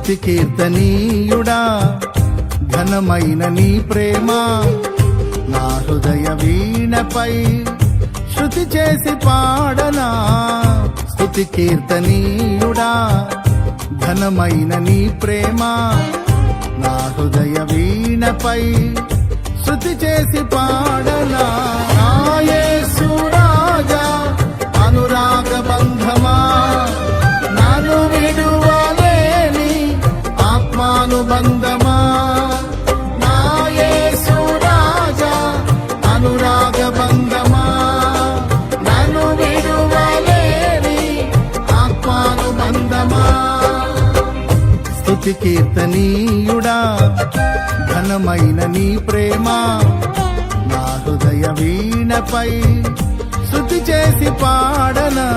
స్తుతి కీర్తనీయుడా ఘనమైన నీ ప్రేమ నా హృదయ వీణపై శృతి చేసి పాడనా. స్తుతి కీర్తనీయుడా ఘనమైన నీ ప్రేమ నా హృదయ వీణపై శృతి చేసి పాడనా. నా యేసు రాజా అనురాగ బంధమా నన్ను విడువలేని ఆత్మానుబంధమా. నా యేసు రాజా అనురాగ బంధమా నన్ను విడువలేని ఆత్మానుబంధమా. స్తుతి కీర్తనీయుడా ఘనమైన నీ ప్రేమ నా హృదయ వీణపై శృతి చేసి పాడనా.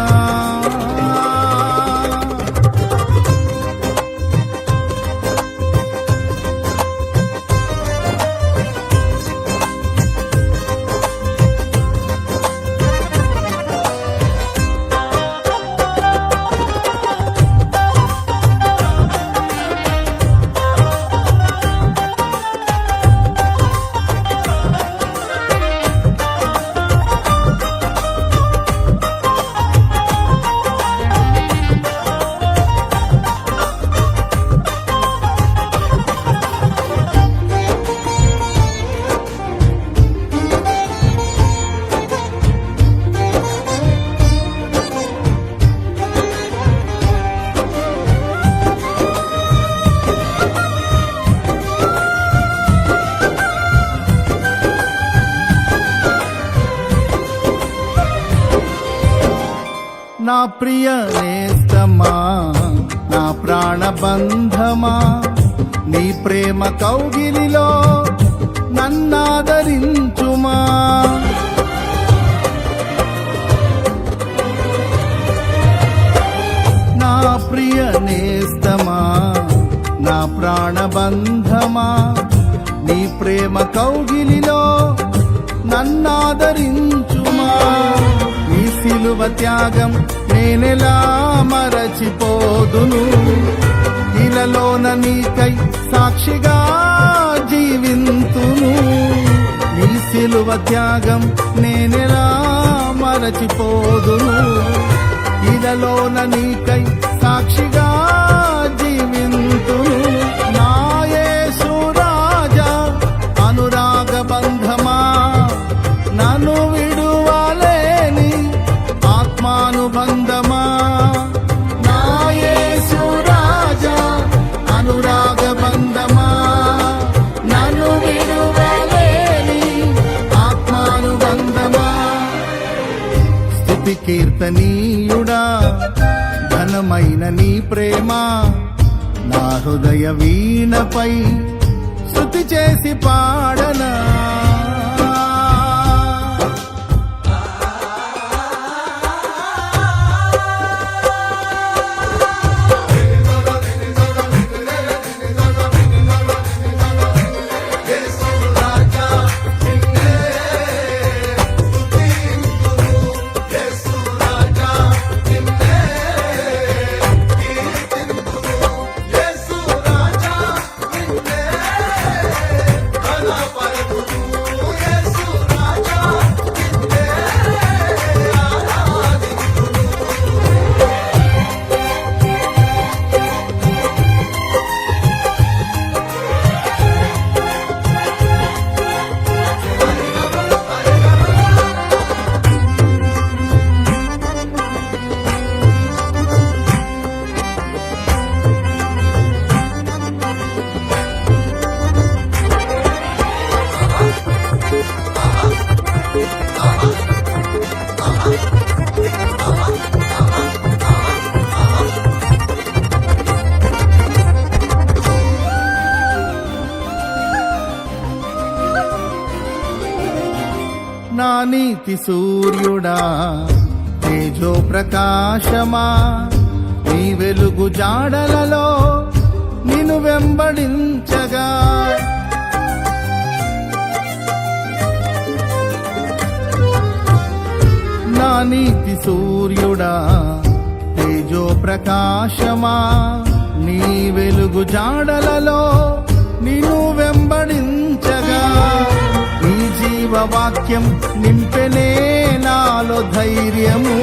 నా ప్రియ నేస్తమా నా ప్రాణబంధమా నీ ప్రేమ కౌగిలిలో నన్నాదరించుమా. నా ప్రియ నేస్తమా నా ప్రాణబంధమా నీ ప్రేమ కౌగిలిలో నన్నాదరించుమా. నీ సిలువ త్యాగం నేనెలా మరచిపోదును, ఇలలోన నీకై సాక్షిగా జీవింతును. నీ సిలువ త్యాగం నేనెలా మరచిపోదును, ఇలలోన నీకై సాక్షిగా జీవింతును. నా యేసు రాజా అనురాగ బంధమా నన్ను విడువలేని ఆత్మానుబంధమా. నా యేసు రాజా అనురాగ బంధమా నన్ను విడువలేని ఆత్మానుబంధమా. స్తుతి కీర్తనీయుడా ఘనమైన నీ ప్రేమ నా హృదయ వీణపై స్తుతి చేసి పాడనా. నా నీతి సూర్యుడా తేజో ప్రకాశమా నీ వెలుగు జాడలలో నిన్ను వెంబడించగా. నా నీతి సూర్యుడా తేజో ప్రకాశమా నీ వెలుగు జాడలలో నిన్ను వెంబడించగా నీ జీవవాక్యం నింపెనే నాలో ధైర్యము.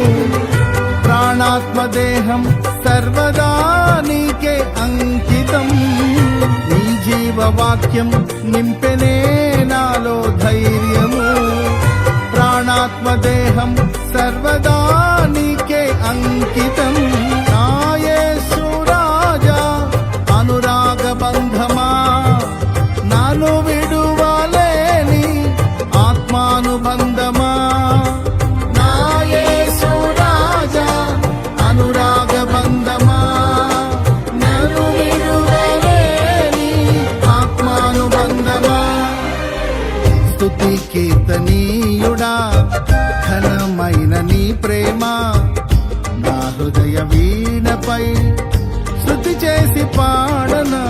ప్రాణాత్మదేహం సర్వదా నీకే అంకితం. నీ జీవవాక్యం నింపెనే నాలో ధైర్యము. ప్రాణాత్మదేహం సర్వదా నీకే అంకితం. నా యేసు రాజా అనురాగ బంధమా, నాను విడువలేని ఆత్మానుబంధమా. నా యేసు రాజా అనురాగ బంధమా, నాను విడువలేని ఆత్మానుబంధమా. స్తుతి కీర్తనీయుడా ఘనమైన నీ ప్రేమ నా హృదయ వీణపై శృతి చేసి పాడనా.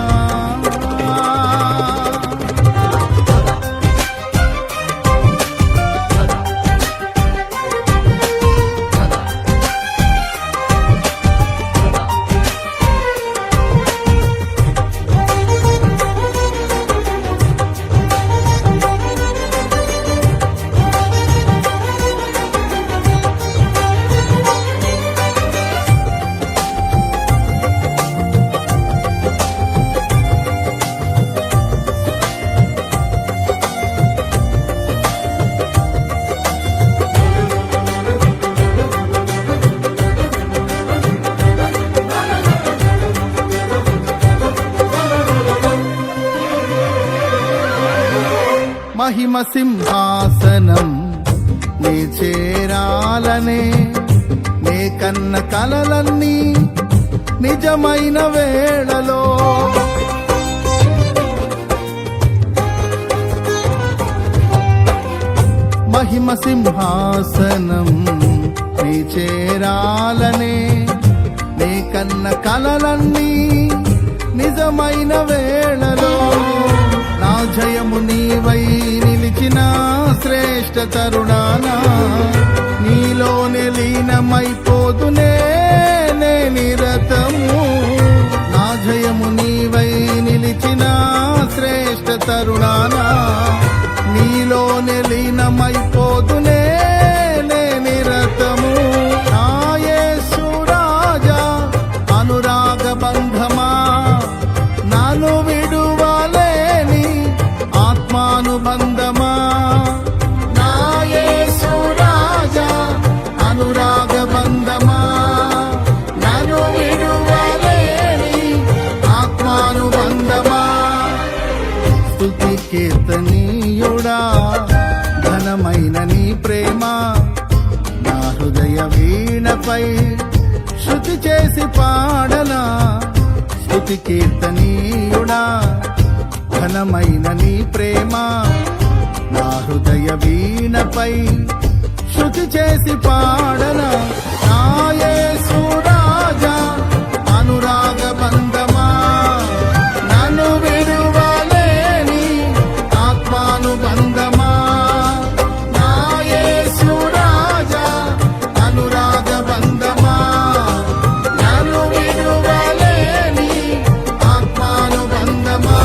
మహిమ సింహాసనం నే చేరాలనే నే కన్న కలలన్నీ నిజమైన వేళలో. మహిమ సింహాసనం నే చేరాలనే నే కన్న కలలన్నీ నిజమైన వేళలో. నా జయము నీవై నిలిచిన శ్రేష్ఠ తరుణానా నీలోనే లీనమైపోదునే నే నిరతము. నా జయము నీవై నిలిచిన శ్రేష్ఠ తరుణానా నీలోనే లీనమైపోదునే నే నిరతము. నా యేసు రాజా అనురాగ బంధమా, నాను విడువలేని ఆత్మానుబంధమా. నా యేసు రాజా అనురాగ బంధమా, నాను విడువలేని ఆత్మానుబంధమా. స్తుతి కీర్తనీయుడా ఘనమైన నీ ప్రేమ నా హృదయ వీణపై శృతి చేసి పాడనా. స్తుతి కీర్తనీయుడా ఘనమైన నీ ప్రేమ నా హృదయ వీణపై శృతి చేసి పాడనా. నా యేసు రాజా అనురాగ బంధమా, నన్ను విడువలేని ఆత్మానుబంధమా. నా యేసు రాజా అనురాగ బంధమా, నన్ను విడువలేని ఆత్మానుబంధమా.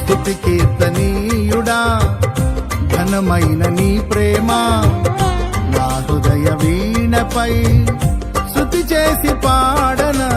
స్తుతి కీర్తనీయుడా ఘనమైన నీ ప్రేమ నా హృదయ వీణపై శృతి చేసి పాడనా.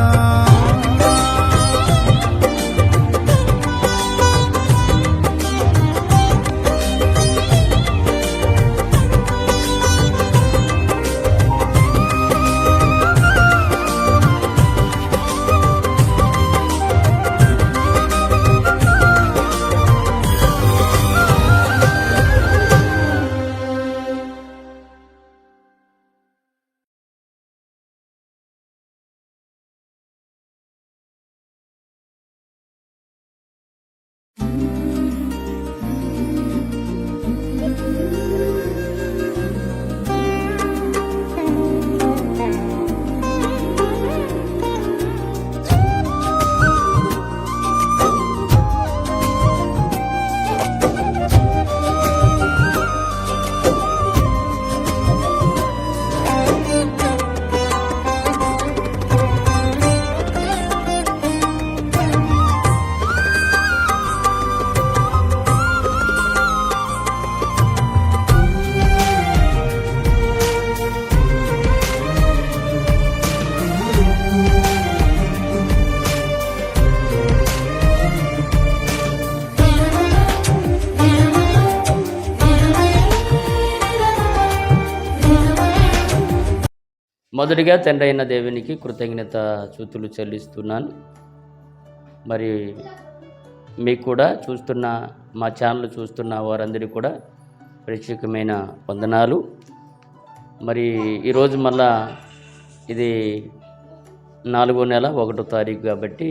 మొదటిగా తండ్రి అయిన దేవునికి కృతజ్ఞత స్తుతులు చెల్లిస్తున్నాను. మరి మీకు కూడా చూస్తున్న మా ఛానల్ చూస్తున్న వారందరికీ కూడా ప్రత్యేకమైన వందనాలు. మరి ఈరోజు మళ్ళా ఇది 4వ నెల 1వ తారీఖు కాబట్టి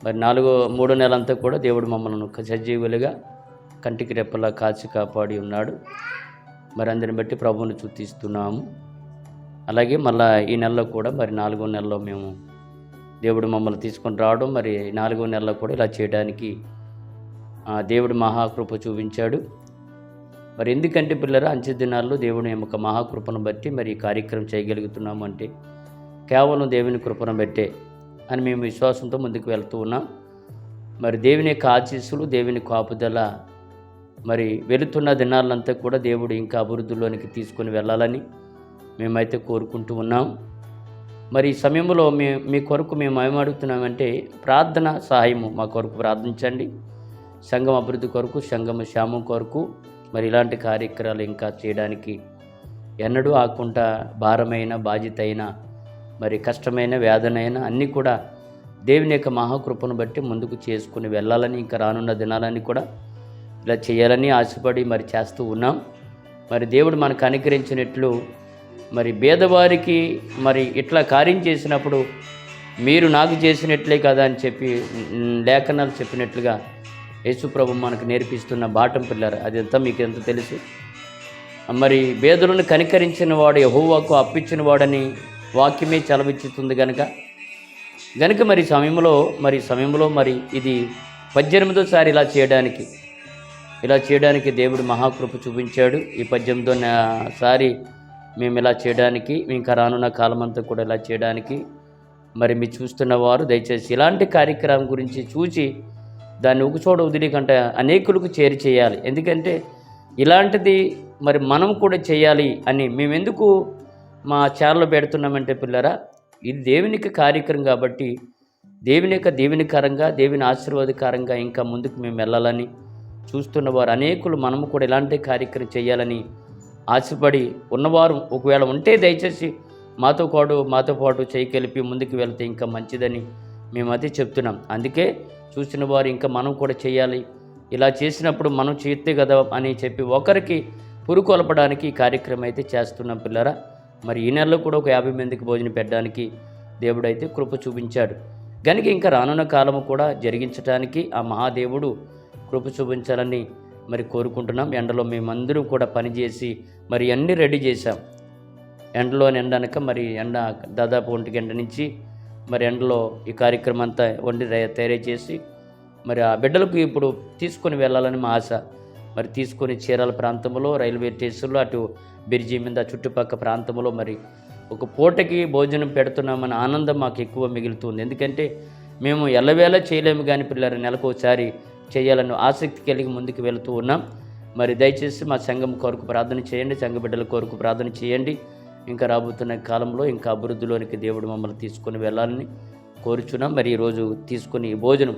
మరి 3వ నెల అంతా కూడా దేవుడు మమ్మల్ని సజీవులుగా కంటికి రెప్పలా కాచి కాపాడి ఉన్నాడు. మరి అందరిని బట్టి ప్రభువుని స్తుతిస్తున్నాము. అలాగే మళ్ళీ ఈ నెలలో కూడా మరి 4వ నెలలో మేము దేవుడు మమ్మల్ని తీసుకొని రావడం, మరి 4వ నెలలో కూడా ఇలా చేయడానికి దేవుడు మహాకృప చూపించాడు. మరి ఎందుకంటే పిల్లరా, అంచె దినాల్లో దేవుని యొక్క మహాకృపను బట్టి మరి ఈ కార్యక్రమం చేయగలుగుతున్నాము అంటే కేవలం దేవుని కృపను బట్టే అని మేము విశ్వాసంతో ముందుకు వెళ్తూ ఉన్నాం. మరి దేవుని యొక్క ఆశీస్సులు, దేవుని కాపుదల మరి వెళుతున్న దినాలంతా కూడా దేవుడు ఇంకా అభివృద్ధిలోనికి తీసుకొని వెళ్ళాలని మేమైతే కోరుకుంటూ ఉన్నాం. మరి ఈ సమయంలో మీ కొరకు మేము ఏమడుగుతున్నామంటే ప్రార్థన సహాయము మా కొరకు ప్రార్థించండి. సంఘం అభివృద్ధి కొరకు, సంఘం క్షేమం కొరకు మరి ఇలాంటి కార్యక్రమాలు ఇంకా చేయడానికి ఎన్నడూ ఆకుండా భారమైన, బాధ్యత అయినా, మరి కష్టమైన, వేదనైనా అన్నీ కూడా దేవుని యొక్క మహాకృపను బట్టి ముందుకు చేసుకుని వెళ్ళాలని, ఇంకా రానున్న దినాలని కూడా ఇలా చేయాలని ఆశపడి మరి చేస్తూ ఉన్నాం. మరి దేవుడు మనకు అనుగ్రహించినట్లు మరి పేదవారికి మరి ఇట్లా కార్యం చేసినప్పుడు మీరు నాకు చేసినట్లే కదా అని చెప్పి లేఖనాలు చెప్పినట్లుగా యేసుప్రభు మనకు నేర్పిస్తున్న బాటం పిల్లరు. అదంతా మీకు ఎంత తెలుసు. మరి పేదలను కనికరించిన వాడు యెహోవాకు అప్పించిన వాడని వాక్యమే చలవిచ్చుతుంది కనుక మరి సమయంలో మరి ఇది 18వ సారి ఇలా చేయడానికి దేవుడు మహాకృప చూపించాడు. ఈ 18వ సారి మేము ఇలా చేయడానికి, ఇంకా రానున్న కాలం అంతా కూడా ఇలా చేయడానికి మరి మీరు చూస్తున్న వారు దయచేసి ఇలాంటి కార్యక్రమం గురించి చూసి దాన్ని ఒక చోట వదిలేకంటే అనేకులకు చేయాలి. ఎందుకంటే ఇలాంటిది మరి మనం కూడా చేయాలి అని మేము ఎందుకు మా ఛానల్లో పెడుతున్నామంటే పిల్లరా, ఇది దేవునికి కార్యక్రమం కాబట్టి దేవుని యొక్క దీవెనకరంగా, దేవుని ఆశీర్వాదకరంగా ఇంకా ముందుకు మేము వెళ్ళాలని చూస్తున్న వారు అనేకులు మనము కూడా ఇలాంటి కార్యక్రమం చేయాలని ఆశపడి ఉన్నవారు ఒకవేళ ఉంటే దయచేసి మాతో పాటు చేయగలిపి ముందుకు వెళ్తే ఇంకా మంచిదని మేమైతే చెప్తున్నాం. అందుకే చూసిన వారు ఇంకా మనం కూడా చేయాలి, ఇలా చేసినప్పుడు మనం చేస్తే కదా అని చెప్పి ఒకరికి పురుకొల్పడానికి ఈ కార్యక్రమం అయితే చేస్తున్నాం పిల్లరా. మరి ఈ నెలలో కూడా ఒక 50 మందికి భోజనం పెట్టడానికి దేవుడైతే కృప చూపించాడు కనుక ఇంకా రానున్న కాలము కూడా జరిగించడానికి ఆ మహాదేవుడు కృప చూపించాలని మరి కోరుకుంటున్నాం. ఎండలో మేమందరం కూడా పనిచేసి మరి అన్నీ రెడీ చేశాం. ఎండలో ఎండనక మరి ఎండ దాదాపు 1 గంట నుంచి మరి ఎండలో ఈ కార్యక్రమం అంతా తయారు చేసి మరి ఆ బిడ్డలకు ఇప్పుడు తీసుకొని వెళ్ళాలని మా ఆశ. మరి తీసుకొని చీరాల ప్రాంతంలో, రైల్వే స్టేషన్లో, అటు బిర్జీ మీద చుట్టుపక్కల ప్రాంతంలో మరి ఒక పూటకి భోజనం పెడుతున్నామని ఆనందం మాకు ఎక్కువ మిగులుతుంది. ఎందుకంటే మేము ఎల్లవేళ చేయలేము కానీ పిల్లలు నెలకు ఒకసారి చేయాలని ఆసక్తి కలిగి ముందుకు వెళుతూ ఉన్నాం. మరి దయచేసి మా సంఘం కొరకు ప్రార్థన చేయండి, సంఘ బిడ్డల కొరకు ప్రార్థన చేయండి. ఇంకా రాబోతున్న కాలంలో ఇంకా అభివృద్ధిలోనికి దేవుడు మమ్మల్ని తీసుకొని వెళ్ళాలని కోరుచున్నాం. మరి ఈరోజు తీసుకొని భోజనం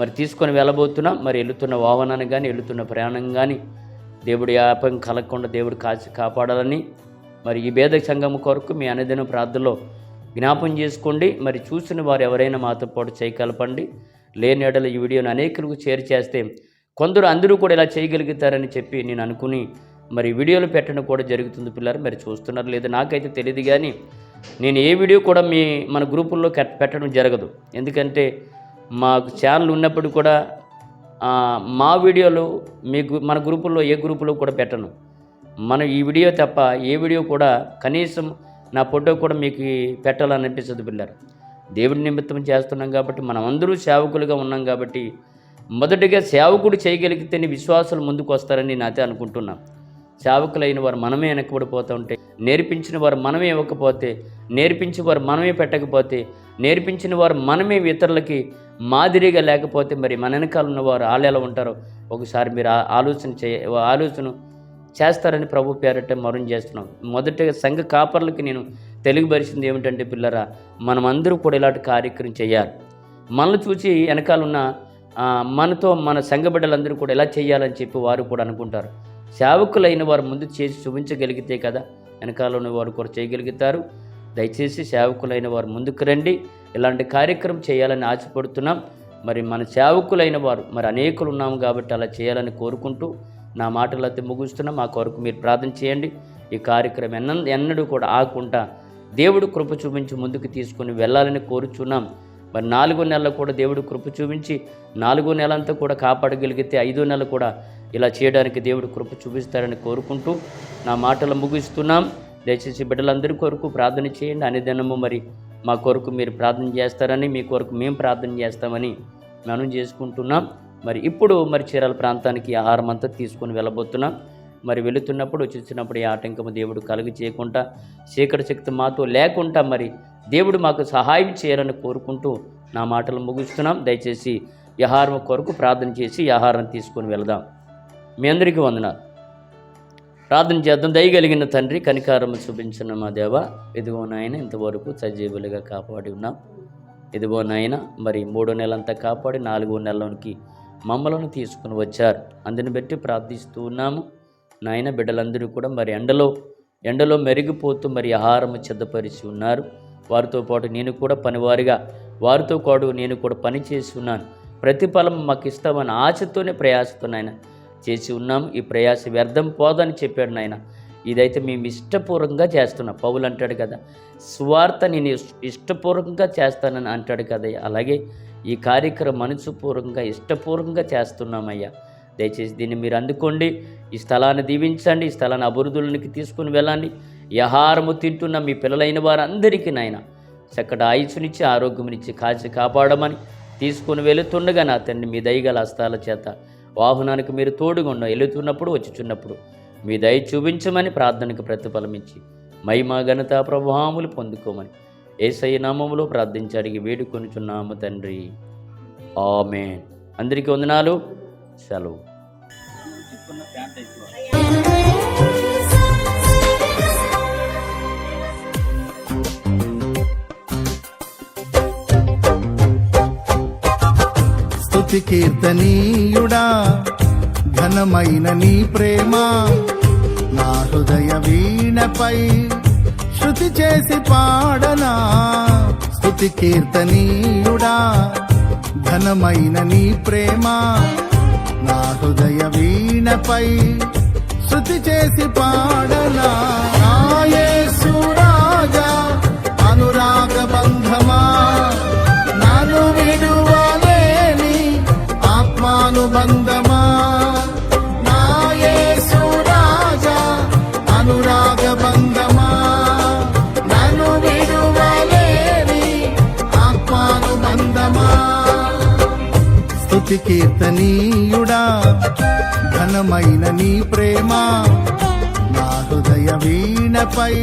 మరి తీసుకొని వెళ్ళబోతున్నాం. మరి వెళుతున్న వాహనాన్ని కానీ, వెళుతున్న ప్రయాణం కానీ దేవుడి యాపం కలగకుండా దేవుడు కాపాడాలని మరి ఈ భేద సంఘం కొరకు మీ అనుదిన ప్రార్థనలో జ్ఞాపం చేసుకోండి. మరి చూసిన వారు ఎవరైనా మాతో పాటు చేయగలపండి. లేని ఎడల ఈ వీడియోని అనేకులకు చేస్తే అందరూ కూడా ఇలా చేయగలుగుతారని చెప్పి నేను అనుకుని మరి వీడియోలు పెట్టడం కూడా జరుగుతుంది పిల్లలు. మరి చూస్తున్నారు లేదా నాకైతే తెలియదు కానీ నేను ఏ వీడియో కూడా మన గ్రూపుల్లో పెట్టడం జరగదు. ఎందుకంటే మా ఛానల్ ఉన్నప్పుడు కూడా మా వీడియోలు మన గ్రూపుల్లో ఏ గ్రూపులో కూడా పెట్టను. మనం ఈ వీడియో తప్ప ఏ వీడియో కూడా కనీసం నా ఫోటో కూడా మీకు పెట్టాలని అనిపిస్తుంది పిల్లలు. దేవుడి నిమిత్తం చేస్తున్నాం కాబట్టి మనం అందరూ సేవకులుగా ఉన్నాం కాబట్టి మొదటిగా సేవకుడు చేయగలిగితేనే విశ్వాసాలు ముందుకు వస్తారని నేనైతే అనుకుంటున్నాను. సేవకులైన వారు మనమే వెనకబడిపోతూ ఉంటే, నేర్పించిన వారు మనమే ఇవ్వకపోతే, నేర్పించిన వారు మనమే పెట్టకపోతే, నేర్పించిన వారు మనమే ఇతరులకి మాదిరిగా లేకపోతే మరి మన వెనకాల ఉన్నవారు వాళ్ళు ఎలా ఉంటారో ఒకసారి మీరు ఆలోచన చేస్తారని ప్రభు పేరట మరుణ చేస్తున్నాం. మొదటగా సంఘ కాపర్లకి నేను తెలియబరిచింది ఏమిటంటే పిల్లరా, మనమందరూ కూడా ఇలాంటి కార్యక్రమం చేయాలి. మనల్ని చూసి వెనకాలన్న మనతో మన సంఘ బిడ్డలందరూ కూడా ఎలా చేయాలని చెప్పి వారు కూడా అనుకుంటారు. సేవకులైన వారు ముందు చేసి చూపించగలిగితే కదా వెనకాలని వారు కూడా చేయగలుగుతారు. దయచేసి సేవకులైన వారు ముందుకు రండి. ఇలాంటి కార్యక్రమం చేయాలని ఆశపడుతున్నాం. మరి మన సేవకులైన వారు మరి అనేకులు ఉన్నాము కాబట్టి అలా చేయాలని కోరుకుంటూ నా మాటలు అయితే ముగుస్తున్నాం. మా కొరకు మీరు ప్రార్థన చేయండి. ఈ కార్యక్రమం ఎన్నడూ కూడా ఆకుండా దేవుడు కృప చూపించి ముందుకు తీసుకొని వెళ్ళాలని కోరుచున్నాం. మరి 4వ నెలలో కూడా దేవుడు కృప చూపించి 4వ నెలంతా కూడా కాపాడగలిగితే 5వ నెల కూడా ఇలా చేయడానికి దేవుడు కృప చూపిస్తారని కోరుకుంటూ నా మాటలు ముగిస్తున్నాం. దయచేసి బిడ్డలందరి కొరకు ప్రార్థన చేయండి. అనుదినము మరి మా కొరకు మీరు ప్రార్థన చేస్తారని, మీ కొరకు మేము ప్రార్థన చేస్తామని మనం చేసుకుంటున్నాం. మరి ఇప్పుడు మరి చీరాల ప్రాంతానికి ఆహారం అంతా తీసుకొని వెళ్ళబోతున్నాం. మరి వెళుతున్నప్పుడు చూసినప్పుడు ఈ ఆటంకము దేవుడు కలుగు చేయకుండా, చీకటి శక్తి మాతో లేకుండా మరి దేవుడు మాకు సహాయం చేయాలని కోరుకుంటూ నా మాటలు ముగిస్తున్నాం. దయచేసి ఈ ఆహారం కొరకు ప్రార్థన చేసి ఈ ఆహారం తీసుకొని వెళదాం. మీ అందరికీ వందనాలు. ప్రార్థన చేద్దాం. దయగలిగిన తండ్రి, కనికారం చూపించిన మా దేవ, ఇదిగో నాయన ఇంతవరకు సజీవులుగా కాపాడి ఉన్నాం. ఇదిగో నాయన మరి 3వ నెలంతా కాపాడి 4వ నెలలోనికి మమ్మలను తీసుకుని వచ్చారు. అందుని బట్టి ప్రార్థిస్తూ ఉన్నాము నాయన. బిడ్డలందరూ కూడా మరి ఎండలో మెరిగిపోతూ మరి ఆహారము సిద్ధపరిచి ఉన్నారు. వారితో పాటు నేను కూడా పనివారిగా వారితో పాటు నేను కూడా పని చేసి ఉన్నాను. ప్రతిఫలం మాకు ఇస్తామని ఆశతోనే ప్రయాసతో నాయన చేసి ఉన్నాము. ఈ ప్రయాస వ్యర్థం పోదని చెప్పాడు నాయన. ఇదైతే మేము ఇష్టపూర్వకంగా చేస్తున్నాం. పౌలు అంటాడు కదా, స్వార్థ నేను ఇష్టపూర్వకంగా చేస్తానని అంటాడు కదా. అలాగే ఈ కార్యక్రమం మనసుపూర్వకంగా ఇష్టపూర్వకంగా చేస్తున్నామయ్యా. దయచేసి దీన్ని మీరు అందుకోండి. ఈ స్థలాన్ని దీవించండి. ఈ స్థలాన్ని అభివృద్ధులకి తీసుకుని వెళ్ళండి. ఈ ఆహారము తింటున్న మీ పిల్లలైన వారందరికీ నాయన చక్కటి ఆయుష్నిచ్చి ఆరోగ్యమునిచ్చి కాచి కాపాడమని తీసుకుని వెళుతుండగా నా తండ్రి మీ దయగల హస్తాల చేత వాహనానికి మీరు తోడుగా వెళుతున్నప్పుడు వచ్చుచున్నప్పుడు మీ దయ చూపించమని ప్రార్థనకు ప్రతిఫలం ఇచ్చి మహిమ ఘనత ప్రభావములు పొందుకోమని యేసయ్య నామములో ప్రార్థించి అడిగి వేడుకొనుచున్నాము తండ్రి. ఆమేన్. అందరికీ వందనాలు. సెలవు. స్తుతి కీర్తనీయుడా, ఘనమైన నీ ప్రేమ నా హృదయ వీణపై శృతి చేసి పాడనా. స్తుతి కీర్తనీయుడా, ఘనమైన నీ ప్రేమ నా హృదయ వీణపై శృతి చేసి పాడనా. నా యేసు రాజా అనురాగ బంధమా, నన్ను విడువలేని ఆత్మానుబంధమా. నా యేసు రాజా అనురాగ బంధమా, నన్ను విడువలేని ఆత్మానుబంధమా. స్తుతి కీర్తనీయుడా, ఘనమైన నీ ప్రేమ నా హృదయ వీణపై